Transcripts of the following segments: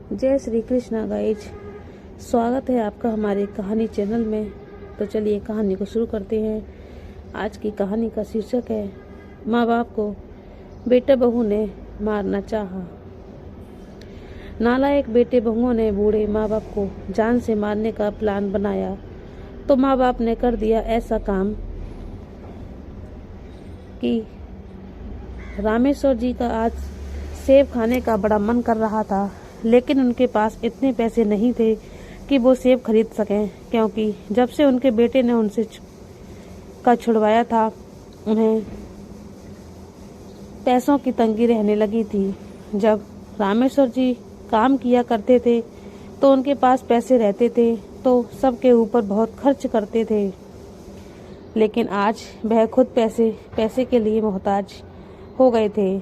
जय श्री कृष्णा गाइज। स्वागत है आपका हमारे कहानी चैनल में। तो चलिए कहानी को शुरू करते हैं। आज की कहानी का शीर्षक है माँ बाप को बेटे बहू ने मारना चाहा। नालायक बेटे बहुओं ने बूढ़े माँ बाप को जान से मारने का प्लान बनाया तो माँ बाप ने कर दिया ऐसा काम कि रामेश्वर जी का आज सेब खाने का बड़ा मन कर रहा था, लेकिन उनके पास इतने पैसे नहीं थे कि वो सेब खरीद सकें, क्योंकि जब से उनके बेटे ने उनसे छुड़वाया था उन्हें पैसों की तंगी रहने लगी थी। जब रामेश्वर जी काम किया करते थे तो उनके पास पैसे रहते थे तो सबके ऊपर बहुत खर्च करते थे, लेकिन आज वह खुद पैसे के लिए मोहताज हो गए थे।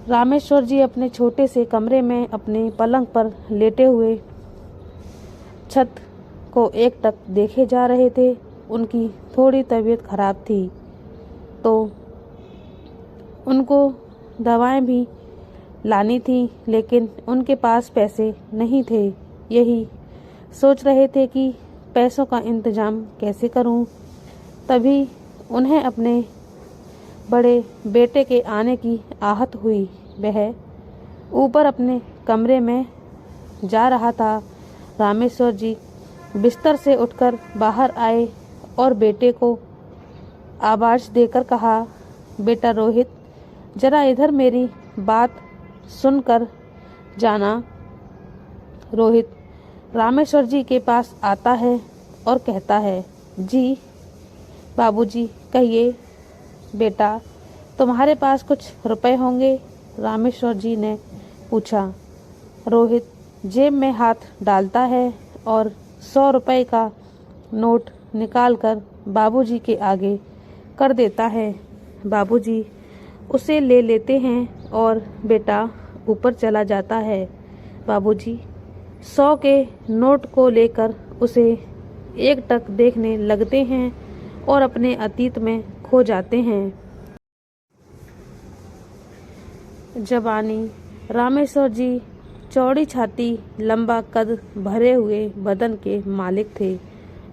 रामेश्वर जी अपने छोटे से कमरे में अपने पलंग पर लेटे हुए छत को एकटक देखे जा रहे थे। उनकी थोड़ी तबीयत खराब थी तो उनको दवाएं भी लानी थी, लेकिन उनके पास पैसे नहीं थे। यही सोच रहे थे कि पैसों का इंतजाम कैसे करूं। तभी उन्हें अपने बड़े बेटे के आने की आहट हुई। वह ऊपर अपने कमरे में जा रहा था। रामेश्वर जी बिस्तर से उठकर बाहर आए और बेटे को आवाज़ देकर कहा, बेटा रोहित, जरा इधर मेरी बात सुनकर जाना। रोहित रामेश्वर जी के पास आता है और कहता है, जी बाबूजी, कहिए बेटा, तुम्हारे पास कुछ रुपए होंगे? रामेश्वर जी ने पूछा। रोहित जेब में हाथ डालता है और 100 रुपए का नोट निकालकर बाबूजी के आगे कर देता है। बाबूजी उसे ले लेते हैं और बेटा ऊपर चला जाता है। बाबूजी 100 के नोट को लेकर उसे एकटक देखने लगते हैं और अपने अतीत में खो जाते हैं। जवानी रामेश्वर जी चौड़ी छाती, लंबा कद, भरे हुए बदन के मालिक थे।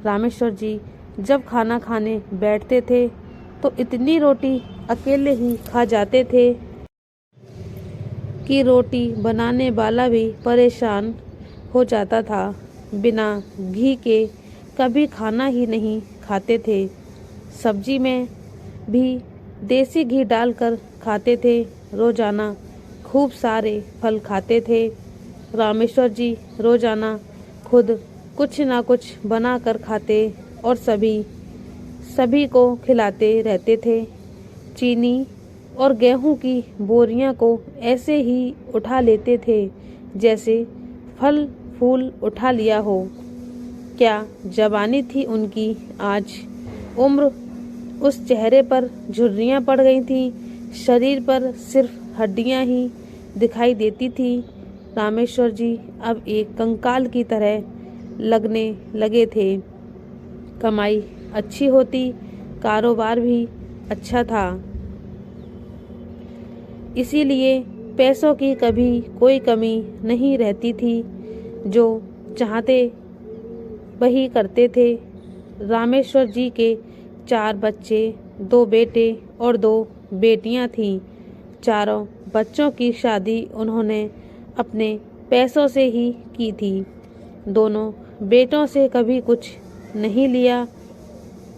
रामेश्वर जी जब खाना खाने बैठते थे तो इतनी रोटी अकेले ही खा जाते थे कि रोटी बनाने वाला भी परेशान हो जाता था। बिना घी के कभी खाना ही नहीं खाते थे। सब्जी में भी देसी घी डालकर खाते थे। रोजाना खूब सारे फल खाते थे। रामेश्वर जी रोजाना खुद कुछ ना कुछ बना कर खाते और सभी को खिलाते रहते थे। चीनी और गेहूं की बोरियां को ऐसे ही उठा लेते थे जैसे फल फूल उठा लिया हो। क्या जवानी थी उनकी! आज उम्र उस चेहरे पर झुर्रियां पड़ गई थी। शरीर पर सिर्फ हड्डियां ही दिखाई देती थी। रामेश्वर जी अब एक कंकाल की तरह लगने लगे थे। कमाई अच्छी होती, कारोबार भी अच्छा था, इसीलिए पैसों की कभी कोई कमी नहीं रहती थी। जो चाहते वही करते थे। रामेश्वर जी के 4 बच्चे, 2 बेटे और 2 बेटियां थीं। चारों बच्चों की शादी उन्होंने अपने पैसों से ही की थी। दोनों बेटों से कभी कुछ नहीं लिया,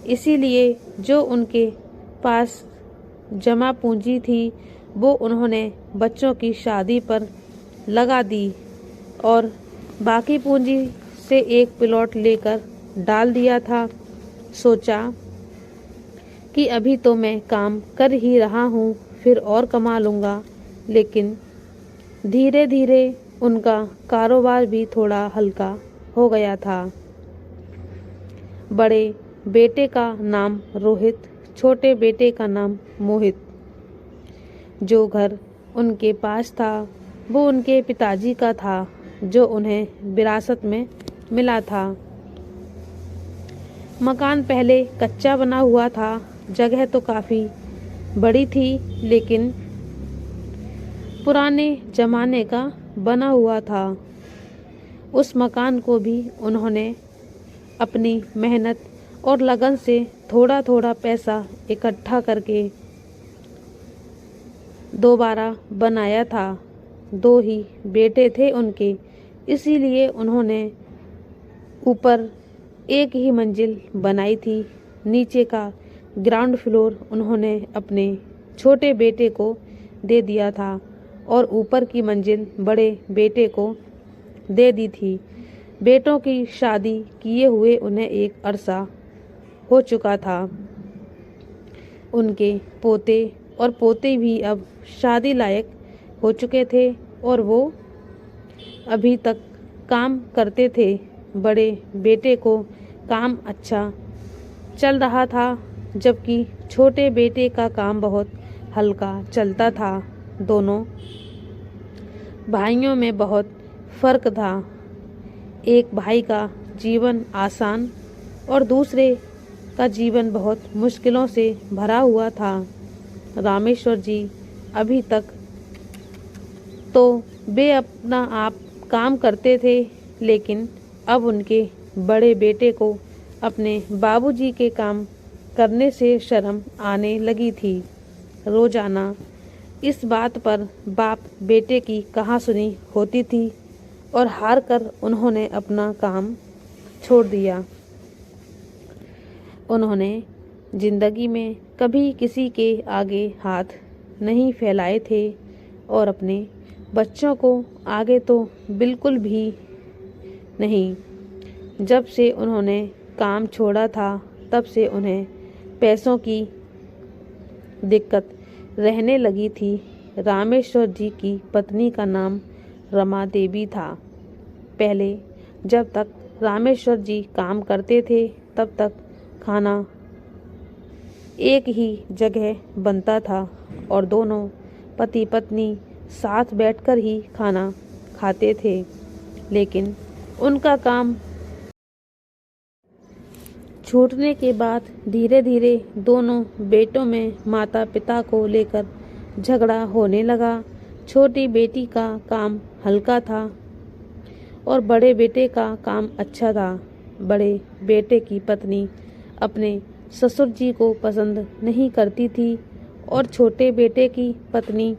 इसीलिए जो उनके पास जमा पूंजी थी वो उन्होंने बच्चों की शादी पर लगा दी और बाकी पूंजी से एक प्लॉट लेकर डाल दिया था। सोचा कि अभी तो मैं काम कर ही रहा हूँ, फिर और कमा लूँगा। लेकिन धीरे धीरे उनका कारोबार भी थोड़ा हल्का हो गया था। बड़े बेटे का नाम रोहित, छोटे बेटे का नाम मोहित। जो घर उनके पास था वो उनके पिताजी का था, जो उन्हें विरासत में मिला था। मकान पहले कच्चा बना हुआ था। जगह तो काफ़ी बड़ी थी, लेकिन पुराने जमाने का बना हुआ था। उस मकान को भी उन्होंने अपनी मेहनत और लगन से थोड़ा थोड़ा पैसा इकट्ठा करके दोबारा बनाया था। 2 ही बेटे थे उनके, इसीलिए उन्होंने ऊपर एक ही मंजिल बनाई थी। नीचे का ग्राउंड फ्लोर उन्होंने अपने छोटे बेटे को दे दिया था और ऊपर की मंजिल बड़े बेटे को दे दी थी। बेटों की शादी किए हुए उन्हें एक अरसा हो चुका था। उनके पोते और पोते भी अब शादी लायक हो चुके थे और वो अभी तक काम करते थे। बड़े बेटे को काम अच्छा चल रहा था, जबकि छोटे बेटे का काम बहुत हल्का चलता था। दोनों भाइयों में बहुत फर्क था। एक भाई का जीवन आसान और दूसरे का जीवन बहुत मुश्किलों से भरा हुआ था। रामेश्वर जी अभी तक तो वे अपना आप काम करते थे, लेकिन अब उनके बड़े बेटे को अपने बाबूजी के काम करने से शर्म आने लगी थी। रोजाना इस बात पर बाप बेटे की कहासुनी होती थी और हार कर उन्होंने अपना काम छोड़ दिया। उन्होंने जिंदगी में कभी किसी के आगे हाथ नहीं फैलाए थे और अपने बच्चों को आगे तो बिल्कुल भी नहीं। जब से उन्होंने काम छोड़ा था तब से उन्हें पैसों की दिक्कत रहने लगी थी। रामेश्वर जी की पत्नी का नाम रमा देवी था। पहले जब तक रामेश्वर जी काम करते थे तब तक खाना एक ही जगह बनता था और दोनों पति पत्नी साथ बैठकर ही खाना खाते थे। लेकिन उनका काम छूटने के बाद धीरे धीरे दोनों बेटों में माता पिता को लेकर झगड़ा होने लगा। छोटी बेटी का काम हल्का था और बड़े बेटे का काम अच्छा था। बड़े बेटे की पत्नी अपने ससुर जी को पसंद नहीं करती थी और छोटे बेटे की पत्नी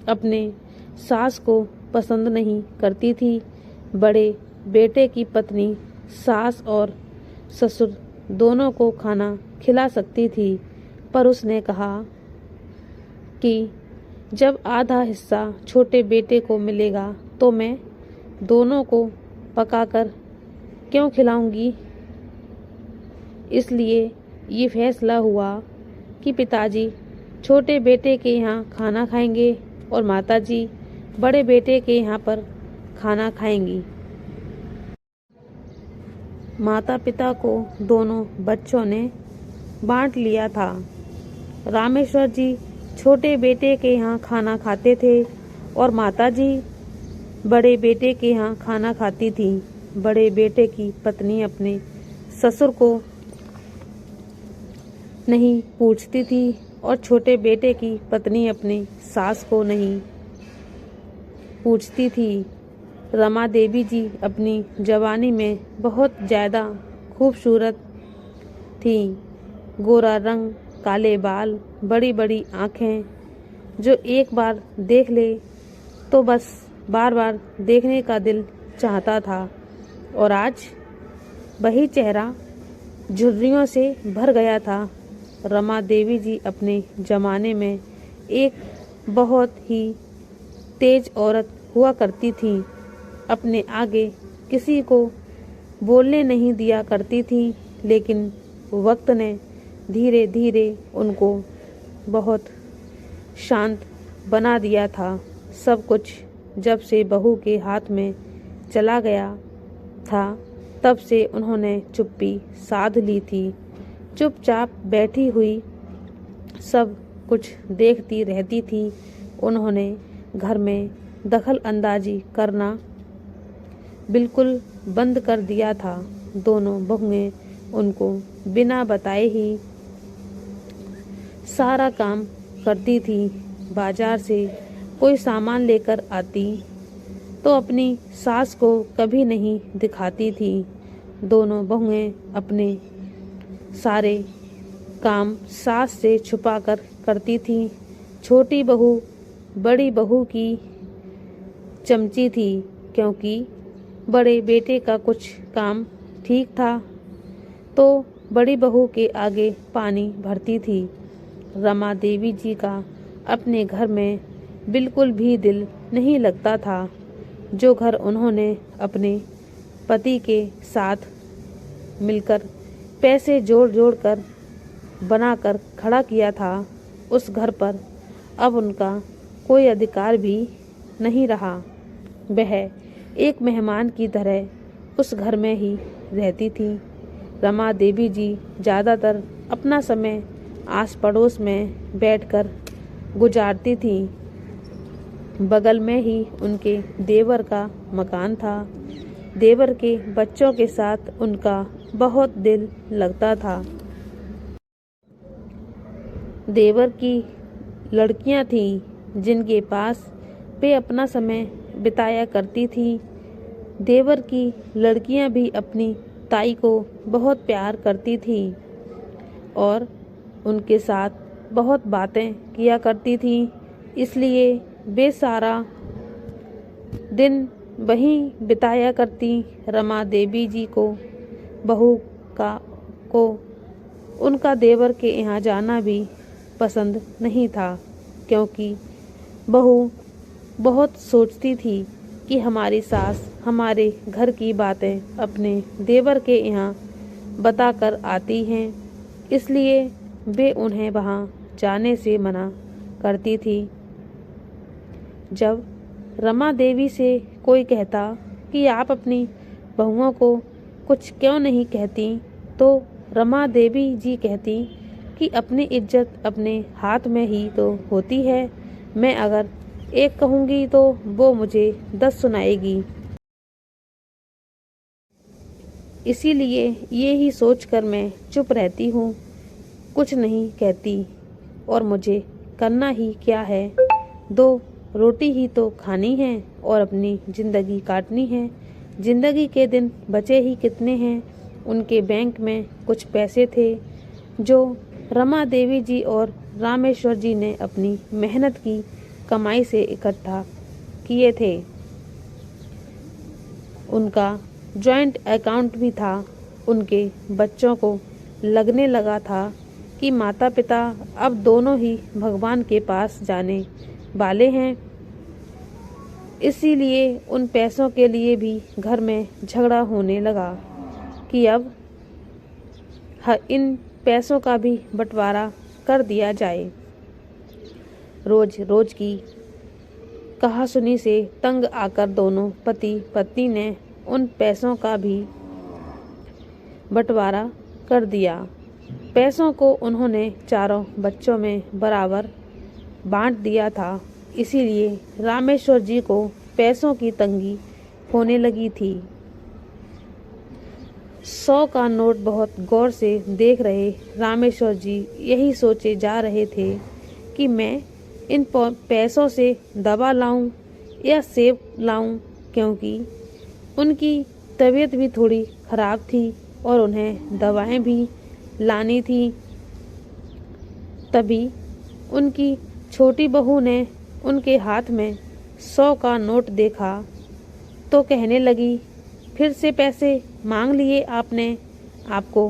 अपने सास को पसंद नहीं करती थी। बड़े बेटे की पत्नी सास और ससुर दोनों को खाना खिला सकती थी, पर उसने कहा कि जब आधा हिस्सा छोटे बेटे को मिलेगा तो मैं दोनों को पकाकर क्यों खिलाऊंगी। इसलिए ये फैसला हुआ कि पिताजी छोटे बेटे के यहाँ खाना खाएंगे और माताजी बड़े बेटे के यहाँ पर खाना खाएंगी। माता पिता को दोनों बच्चों ने बांट लिया था। रामेश्वर जी छोटे बेटे के यहाँ खाना खाते थे और माताजी बड़े बेटे के यहाँ खाना खाती थी। बड़े बेटे की पत्नी अपने ससुर को नहीं पूछती थी और छोटे बेटे की पत्नी अपनी सास को नहीं पूछती थी। रमा देवी जी अपनी जवानी में बहुत ज़्यादा खूबसूरत थी। गोरा रंग, काले बाल, बड़ी बड़ी आँखें, जो एक बार देख ले तो बस बार बार देखने का दिल चाहता था। और आज वही चेहरा झुर्रियों से भर गया था। रमा देवी जी अपने ज़माने में एक बहुत ही तेज औरत हुआ करती थी। अपने आगे किसी को बोलने नहीं दिया करती थी, लेकिन वक्त ने धीरे धीरे उनको बहुत शांत बना दिया था। सब कुछ जब से बहू के हाथ में चला गया था तब से उन्होंने चुप्पी साध ली थी। चुपचाप बैठी हुई सब कुछ देखती रहती थी। उन्होंने घर में दखल अंदाजी करना बिल्कुल बंद कर दिया था। दोनों बहुएं उनको बिना बताए ही सारा काम करती थी। बाजार से कोई सामान लेकर आती तो अपनी सास को कभी नहीं दिखाती थी। दोनों बहुएं अपने सारे काम सास से छुपाकर करती थी। छोटी बहू बड़ी बहू की चमची थी, क्योंकि बड़े बेटे का कुछ काम ठीक था तो बड़ी बहू के आगे पानी भरती थी। रमा देवी जी का अपने घर में बिल्कुल भी दिल नहीं लगता था। जो घर उन्होंने अपने पति के साथ मिलकर पैसे जोड़ जोड़ कर बनाकर खड़ा किया था, उस घर पर अब उनका कोई अधिकार भी नहीं रहा। वह एक मेहमान की तरह उस घर में ही रहती थी। रमा देवी जी ज़्यादातर अपना समय आस पड़ोस में बैठकर गुजारती थी। बगल में ही उनके देवर का मकान था। देवर के बच्चों के साथ उनका बहुत दिल लगता था। देवर की लड़कियां थीं जिनके पास वे अपना समय बिताया करती थी। देवर की लड़कियां भी अपनी ताई को बहुत प्यार करती थी और उनके साथ बहुत बातें किया करती थी। इसलिए वे सारा दिन वहीं बिताया करती। रमा देवी जी को बहू को उनका देवर के यहाँ जाना भी पसंद नहीं था, क्योंकि बहू बहुत सोचती थी कि हमारी सास हमारे घर की बातें अपने देवर के यहाँ बताकर आती हैं, इसलिए वे उन्हें वहाँ जाने से मना करती थी। जब रमा देवी से कोई कहता कि आप अपनी बहुओं को कुछ क्यों नहीं कहती, तो रमा देवी जी कहती कि अपनी इज्जत अपने हाथ में ही तो होती है। मैं अगर एक कहूँगी तो वो मुझे 10 सुनाएगी। इसीलिए ये ही सोचकर मैं चुप रहती हूँ, कुछ नहीं कहती। और मुझे करना ही क्या है, 2 रोटी ही तो खानी है और अपनी ज़िंदगी काटनी है। ज़िंदगी के दिन बचे ही कितने हैं। उनके बैंक में कुछ पैसे थे जो रमा देवी जी और रामेश्वर जी ने अपनी मेहनत की कमाई से इकट्ठा किए थे। उनका जॉइंट अकाउंट भी था। उनके बच्चों को लगने लगा था कि माता पिता अब दोनों ही भगवान के पास जाने वाले हैं। इसीलिए उन पैसों के लिए भी घर में झगड़ा होने लगा कि अब इन पैसों का भी बंटवारा कर दिया जाए। रोज रोज की कहासुनी से तंग आकर दोनों पति पत्नी ने उन पैसों का भी बंटवारा कर दिया। पैसों को उन्होंने चारों बच्चों में बराबर बांट दिया था। इसीलिए रामेश्वर जी को पैसों की तंगी होने लगी थी। 100 का नोट बहुत गौर से देख रहे रामेश्वर जी यही सोचे जा रहे थे कि मैं इन पैसों से दवा लाऊं या सेब लाऊं, क्योंकि उनकी तबीयत भी थोड़ी खराब थी और उन्हें दवाएं भी लानी थी। तभी उनकी छोटी बहू ने उनके हाथ में 100 का नोट देखा तो कहने लगी, फिर से पैसे मांग लिए आपने? आपको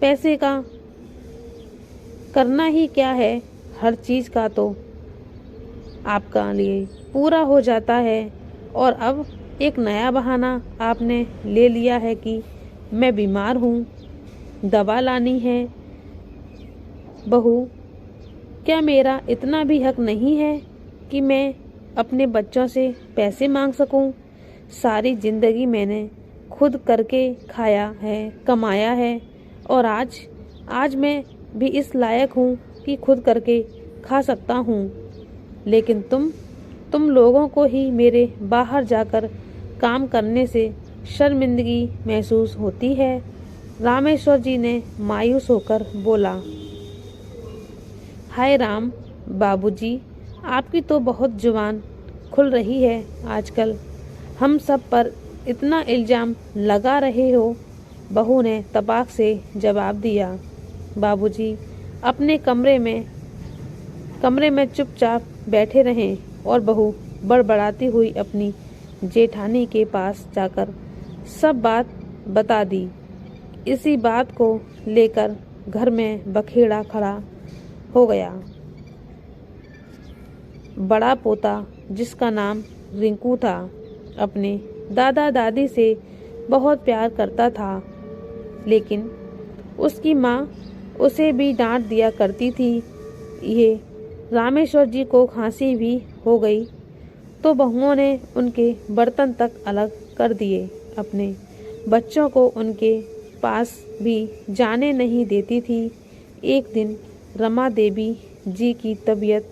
पैसे का करना ही क्या है, हर चीज़ का तो आपका लिए पूरा हो जाता है। और अब एक नया बहाना आपने ले लिया है कि मैं बीमार हूँ, दवा लानी है। बहू, क्या मेरा इतना भी हक नहीं है कि मैं अपने बच्चों से पैसे मांग सकूं? सारी जिंदगी मैंने खुद करके खाया है, कमाया है, और आज मैं भी इस लायक हूँ कि खुद करके खा सकता हूँ। लेकिन तुम लोगों को ही मेरे बाहर जाकर काम करने से शर्मिंदगी महसूस होती है। रामेश्वर जी ने मायूस होकर बोला, हाय राम बाबूजी, आपकी तो बहुत जुबान खुल रही है आजकल, हम सब पर इतना इल्ज़ाम लगा रहे हो। बहू ने तपाक से जवाब दिया। बाबूजी अपने कमरे में चुपचाप बैठे रहें और बहू बड़बड़ाती हुई अपनी जेठानी के पास जाकर सब बात बता दी। इसी बात को लेकर घर में बखेड़ा खड़ा हो गया। बड़ा पोता, जिसका नाम रिंकू था, अपने दादा दादी से बहुत प्यार करता था, लेकिन उसकी माँ उसे भी डांट दिया करती थी। ये रामेश्वर जी को खांसी भी हो गई तो बहुओं ने उनके बर्तन तक अलग कर दिए। अपने बच्चों को उनके पास भी जाने नहीं देती थी। एक दिन रमा देवी जी की तबीयत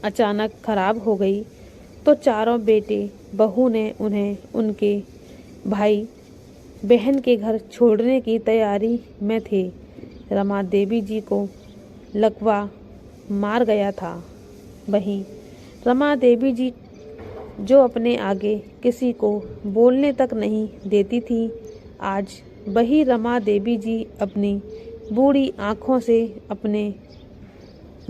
अचानक खराब हो गई तो चारों बेटे बहू ने उन्हें उनके भाई बहन के घर छोड़ने की तैयारी में थे। रमा देवी जी को लकवा मार गया था। वहीं रमा देवी जी, जो अपने आगे किसी को बोलने तक नहीं देती थी, आज वही रमा देवी जी अपनी बूढ़ी आंखों से अपने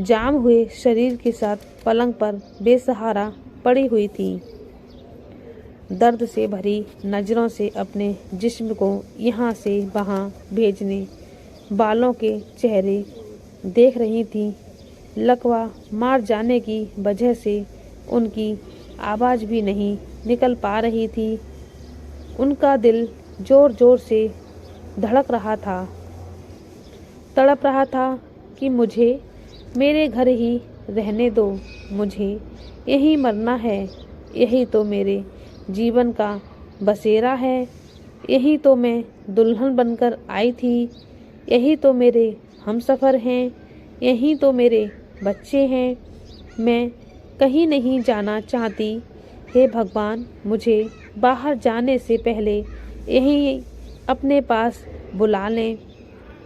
जाम हुए शरीर के साथ पलंग पर बेसहारा पड़ी हुई थी। दर्द से भरी नज़रों से अपने जिस्म को यहाँ से वहाँ भेजने बालों के चेहरे देख रही थी। लकवा मार जाने की वजह से उनकी आवाज़ भी नहीं निकल पा रही थी। उनका दिल जोर जोर से धड़क रहा था, तड़प रहा था कि मुझे मेरे घर ही रहने दो, मुझे यहीं मरना है, यही तो मेरे जीवन का बसेरा है, यही तो मैं दुल्हन बनकर आई थी, यही तो मेरे हमसफ़र हैं, यही तो मेरे बच्चे हैं। मैं कहीं नहीं जाना चाहती। हे भगवान, मुझे बाहर जाने से पहले यहीं अपने पास बुला लें।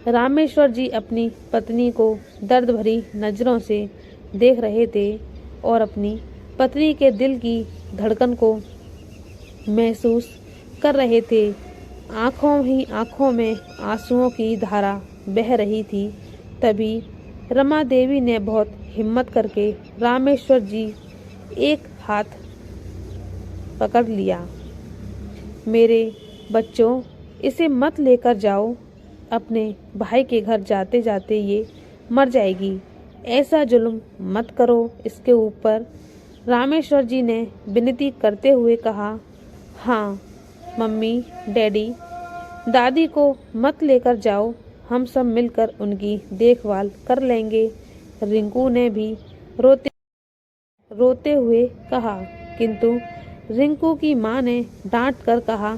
रामेश्वर जी अपनी पत्नी को दर्द भरी नज़रों से देख रहे थे और अपनी पत्नी के दिल की धड़कन को महसूस कर रहे थे। आँखों में आंसुओं की धारा बह रही थी। तभी रमा देवी ने बहुत हिम्मत करके रामेश्वर जी एक हाथ पकड़ लिया। मेरे बच्चों, इसे मत लेकर जाओ, अपने भाई के घर जाते जाते ये मर जाएगी, ऐसा जुल्म मत करो इसके ऊपर। रामेश्वर जी ने विनती करते हुए कहा। हाँ मम्मी, डैडी, दादी को मत लेकर जाओ, हम सब मिलकर उनकी देखभाल कर लेंगे। रिंकू ने भी रोते हुए कहा, किंतु रिंकू की माँ ने डांट कर कहा,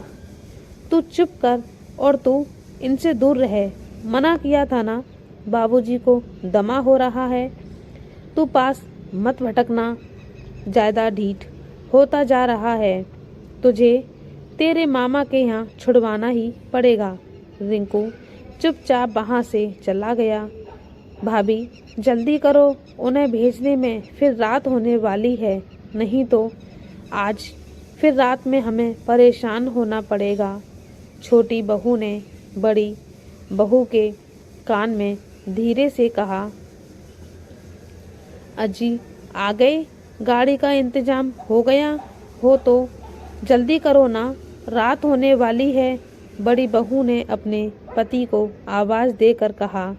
तू चुप कर और तू इनसे दूर रहे। मना किया था ना, बाबूजी को दमा हो रहा है, तू पास मत भटकना, ज़्यादा ढीठ होता जा रहा है, तुझे तेरे मामा के यहाँ छुड़वाना ही पड़ेगा। रिंकू चुपचाप वहाँ से चला गया। भाभी जल्दी करो, उन्हें भेजने में फिर रात होने वाली है, नहीं तो आज फिर रात में हमें परेशान होना पड़ेगा। छोटी बहू ने बड़ी बहू के कान में धीरे से कहा। अजी आ गए, गाड़ी का इंतजाम हो गया हो तो जल्दी करो ना, रात होने वाली है। बड़ी बहू ने अपने पति को आवाज़ देकर कहा,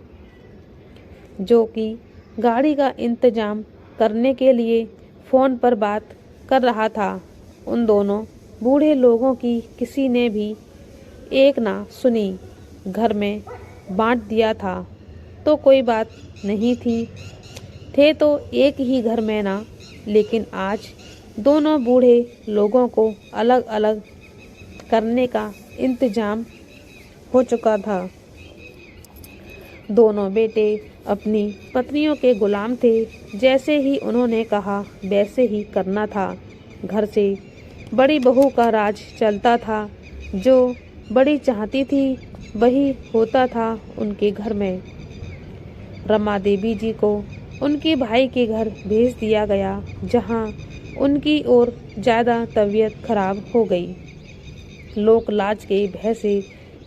जो कि गाड़ी का इंतजाम करने के लिए फ़ोन पर बात कर रहा था। उन दोनों बूढ़े लोगों की किसी ने भी एक ना सुनी। घर में बांट दिया था तो कोई बात नहीं थी, थे तो एक ही घर में ना, लेकिन आज दोनों बूढ़े लोगों को अलग अलग करने का इंतजाम हो चुका था। दोनों बेटे अपनी पत्नियों के गुलाम थे, जैसे ही उन्होंने कहा वैसे ही करना था। घर से बड़ी बहू का राज चलता था, जो बड़ी चाहती थी वही होता था उनके घर में। रमा देवी जी को उनके भाई के घर भेज दिया गया, जहां उनकी और ज़्यादा तबीयत खराब हो गई। लोक लाज के भय से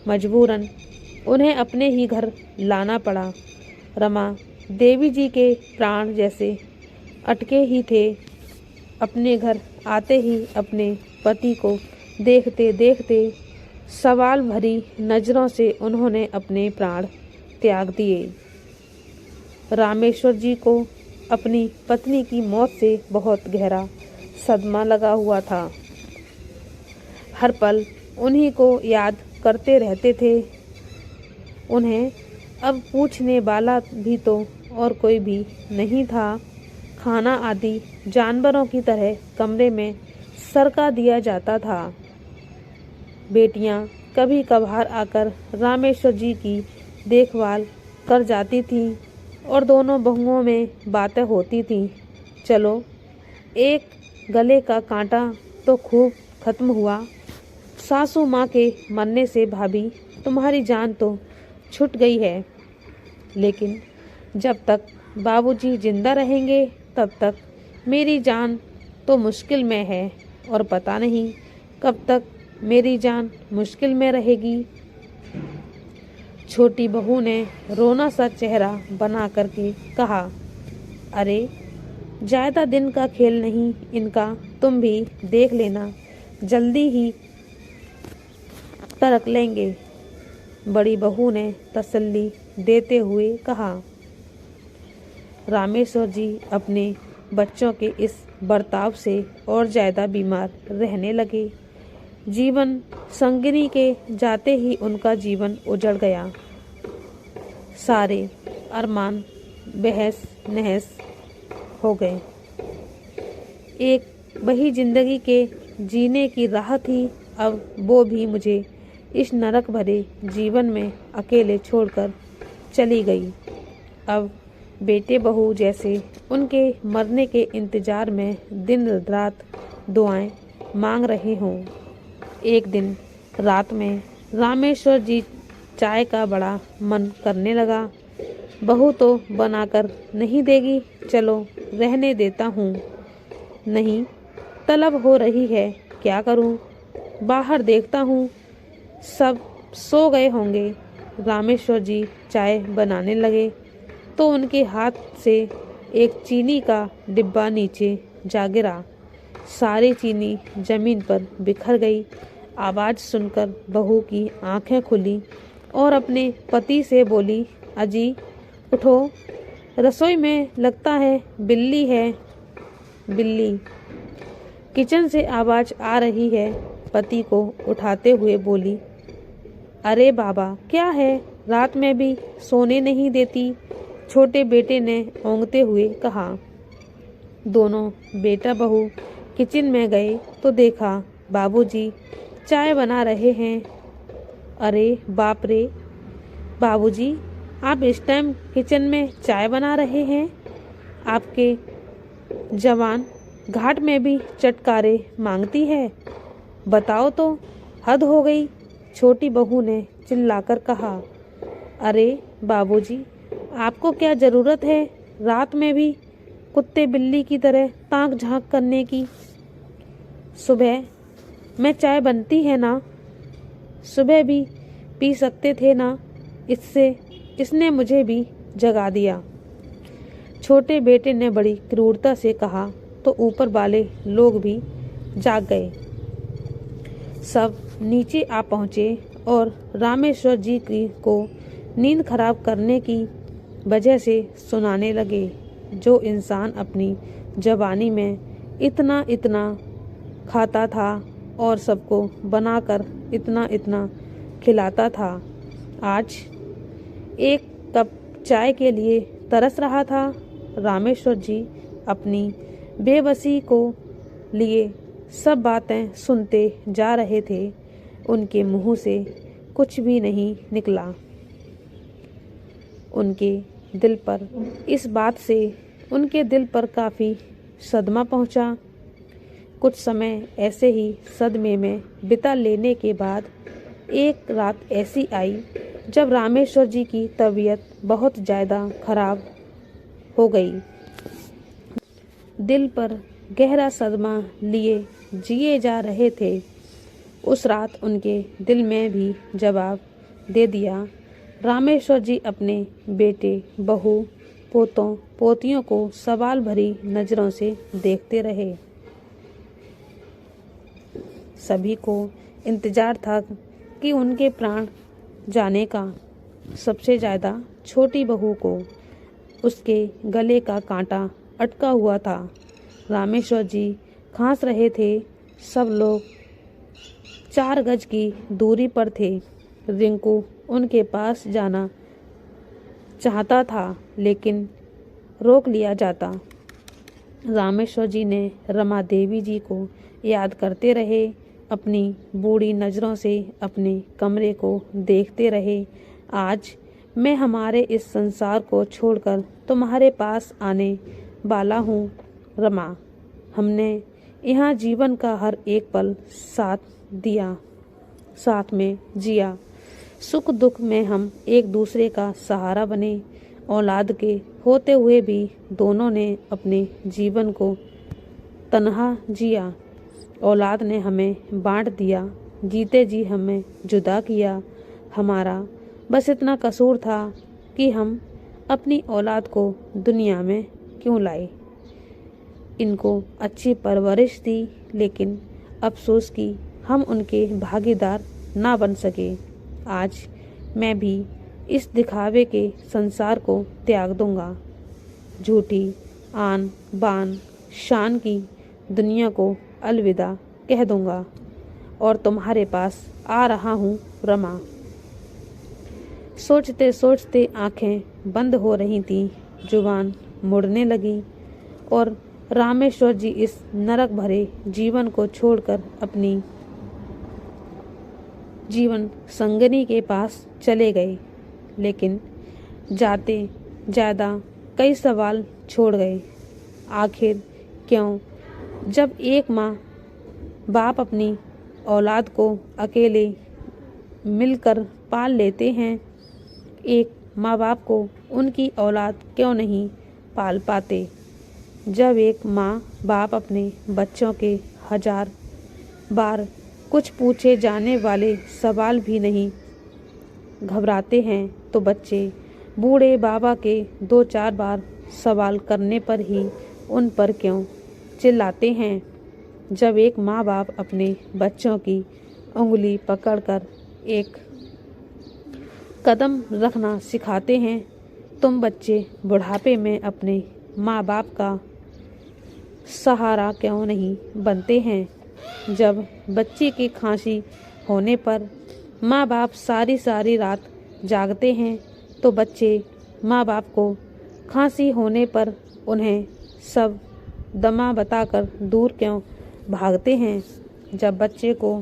मजबूरन उन्हें अपने ही घर लाना पड़ा। रमा देवी जी के प्राण जैसे अटके ही थे। अपने घर आते ही अपने पति को देखते देखते सवाल भरी नजरों से उन्होंने अपने प्राण त्याग दिए। रामेश्वर जी को अपनी पत्नी की मौत से बहुत गहरा सदमा लगा हुआ था। हर पल उन्हीं को याद करते रहते थे। उन्हें अब पूछने वाला भी तो और कोई भी नहीं था। खाना आदि जानवरों की तरह कमरे में सरका दिया जाता था। बेटियां कभी कभार आकर रामेश्वर जी की देखभाल कर जाती थीं और दोनों बहुओं में बातें होती थीं। चलो, एक गले का कांटा तो खूब खत्म हुआ। सासू माँ के मरने से भाभी तुम्हारी जान तो छूट गई है, लेकिन जब तक बाबूजी जिंदा रहेंगे तब तक मेरी जान तो मुश्किल में है और पता नहीं कब तक मेरी जान मुश्किल में रहेगी। छोटी बहू ने रोना सा चेहरा बना करके कहा, अरे ज़्यादा दिन का खेल नहीं इनका, तुम भी देख लेना, जल्दी ही तरक लेंगे। बड़ी बहू ने तसल्ली देते हुए कहा। रामेश्वर जी अपने बच्चों के इस बर्ताव से और ज़्यादा बीमार रहने लगे। जीवन संगिनी के जाते ही उनका जीवन उजड़ गया। सारे अरमान बहस नहस हो गए। एक वही जिंदगी के जीने की राह थी, अब वो भी मुझे इस नरक भरे जीवन में अकेले छोड़कर चली गई। अब बेटे बहू जैसे उनके मरने के इंतजार में दिन रात दुआएं मांग रहे हों। एक दिन रात में रामेश्वर जी चाय का बड़ा मन करने लगा। बहू तो बनाकर नहीं देगी, चलो रहने देता हूँ। नहीं, तलब हो रही है, क्या करूँ? बाहर देखता हूँ, सब सो गए होंगे। रामेश्वर जी चाय बनाने लगे तो उनके हाथ से एक चीनी का डिब्बा नीचे जा गिरा। सारी चीनी जमीन पर बिखर गई। आवाज़ सुनकर बहू की आंखें खुली और अपने पति से बोली, अजी उठो, रसोई में लगता है बिल्ली है। बिल्ली? किचन से आवाज़ आ रही है। पति को उठाते हुए बोली, अरे बाबा क्या है, रात में भी सोने नहीं देती? छोटे बेटे ने ओंगते हुए कहा। दोनों बेटा बहू किचन में गए तो देखा बाबूजी चाय बना रहे हैं। अरे बाप रे, बाबूजी आप इस टाइम किचन में चाय बना रहे हैं? आपके जवान घाट में भी चटकारे मांगती है? बताओ तो, हद हो गई। छोटी बहू ने चिल्लाकर कहा। अरे बाबूजी, आपको क्या ज़रूरत है रात में भी कुत्ते बिल्ली की तरह ताक झांक करने की? सुबह में चाय बनती है ना, सुबह भी पी सकते थे ना, इसने मुझे भी जगा दिया। छोटे बेटे ने बड़ी क्रूरता से कहा तो ऊपर वाले लोग भी जाग गए। सब नीचे आ पहुँचे और रामेश्वर जी को नींद खराब करने की वजह से सुनाने लगे। जो इंसान अपनी जवानी में इतना इतना खाता था और सबको बनाकर इतना इतना खिलाता था, आज एक कप चाय के लिए तरस रहा था। रामेश्वर जी अपनी बेबसी को लिए सब बातें सुनते जा रहे थे। उनके मुंह से कुछ भी नहीं निकला। उनके दिल पर इस बात से उनके दिल पर काफ़ी सदमा पहुंचा। कुछ समय ऐसे ही सदमे में बिता लेने के बाद एक रात ऐसी आई जब रामेश्वर जी की तबीयत बहुत ज़्यादा खराब हो गई। दिल पर गहरा सदमा लिए जिए जा रहे थे। उस रात उनके दिल में भी जवाब दे दिया। रामेश्वर जी अपने बेटे, बहू, पोतों, पोतियों को सवाल भरी नजरों से देखते रहे। सभी को इंतजार था कि उनके प्राण जाने का। सबसे ज्यादा छोटी बहू को उसके गले का कांटा अटका हुआ था। रामेश्वर जी खांस रहे थे। सब लोग 4 गज की दूरी पर थे। रिंकू उनके पास जाना चाहता था लेकिन रोक लिया जाता। रामेश्वर जी ने रमा देवी जी को याद करते रहे। अपनी बूढ़ी नज़रों से अपने कमरे को देखते रहे। आज मैं हमारे इस संसार को छोड़कर तुम्हारे पास आने वाला हूँ रमा। हमने यहाँ जीवन का हर एक पल साथ में जिया। सुख दुख में हम एक दूसरे का सहारा बने। औलाद के होते हुए भी दोनों ने अपने जीवन को तन्हा जिया। औलाद ने हमें बांट दिया, जीते जी हमें जुदा किया। हमारा बस इतना कसूर था कि हम अपनी औलाद को दुनिया में क्यों लाए। इनको अच्छी परवरिश दी लेकिन अफसोस कि हम उनके भागीदार ना बन सके। आज मैं भी इस दिखावे के संसार को त्याग दूंगा। झूठी आन बान शान की दुनिया को अलविदा कह दूंगा और तुम्हारे पास आ रहा हूँ रमा। सोचते सोचते आंखें बंद हो रही थीं, जुबान मुड़ने लगी और रामेश्वर जी इस नरक भरे जीवन को छोड़कर अपनी जीवन संगनी के पास चले गए। लेकिन जाते ज़्यादा कई सवाल छोड़ गए। आखिर क्यों? जब एक माँ बाप अपनी औलाद को अकेले मिलकर पाल लेते हैं, एक माँ बाप को उनकी औलाद क्यों नहीं पाल पाते? जब एक माँ बाप अपने बच्चों के 1000 बार कुछ पूछे जाने वाले सवाल भी नहीं घबराते हैं, तो बच्चे बूढ़े बाबा के 2-4 बार सवाल करने पर ही उन पर क्यों चिल्लाते हैं? जब एक माँ बाप अपने बच्चों की उंगली पकड़कर एक कदम रखना सिखाते हैं, तुम बच्चे बुढ़ापे में अपने माँ बाप का सहारा क्यों नहीं बनते हैं? जब बच्चे की खांसी होने पर माँ बाप सारी सारी रात जागते हैं, तो बच्चे माँ बाप को खांसी होने पर उन्हें सब दमा बताकर दूर क्यों भागते हैं? जब बच्चे को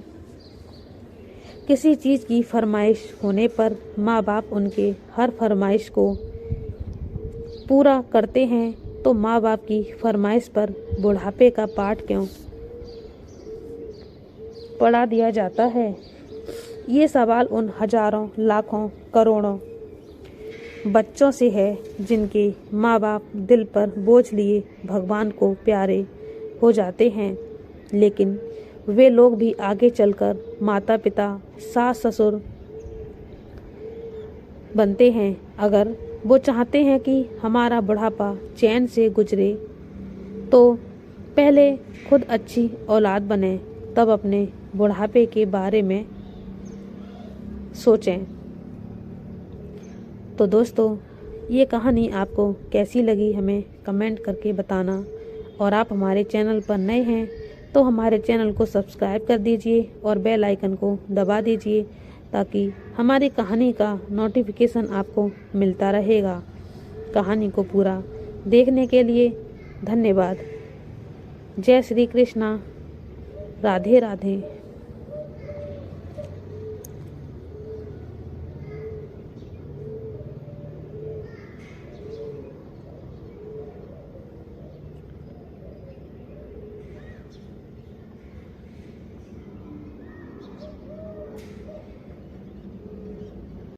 किसी चीज़ की फरमाइश होने पर माँ बाप उनके हर फरमाइश को पूरा करते हैं, तो माँ बाप की फरमाइश पर बुढ़ापे का पाठ क्यों पढ़ा दिया जाता है? ये सवाल उन हजारों, लाखों, करोड़ों बच्चों से है जिनके माँ बाप दिल पर बोझ लिए भगवान को प्यारे हो जाते हैं, लेकिन वे लोग भी आगे चलकर माता पिता, सास ससुर बनते हैं। अगर वो चाहते हैं कि हमारा बुढ़ापा चैन से गुजरे, तो पहले खुद अच्छी औलाद बने, तब अपने बुढ़ापे के बारे में सोचें। तो दोस्तों, ये कहानी आपको कैसी लगी हमें कमेंट करके बताना। और आप हमारे चैनल पर नए हैं तो हमारे चैनल को सब्सक्राइब कर दीजिए और बेल आइकन को दबा दीजिए, ताकि हमारी कहानी का नोटिफिकेशन आपको मिलता रहेगा। कहानी को पूरा देखने के लिए धन्यवाद। जय श्री कृष्णा। राधे राधे।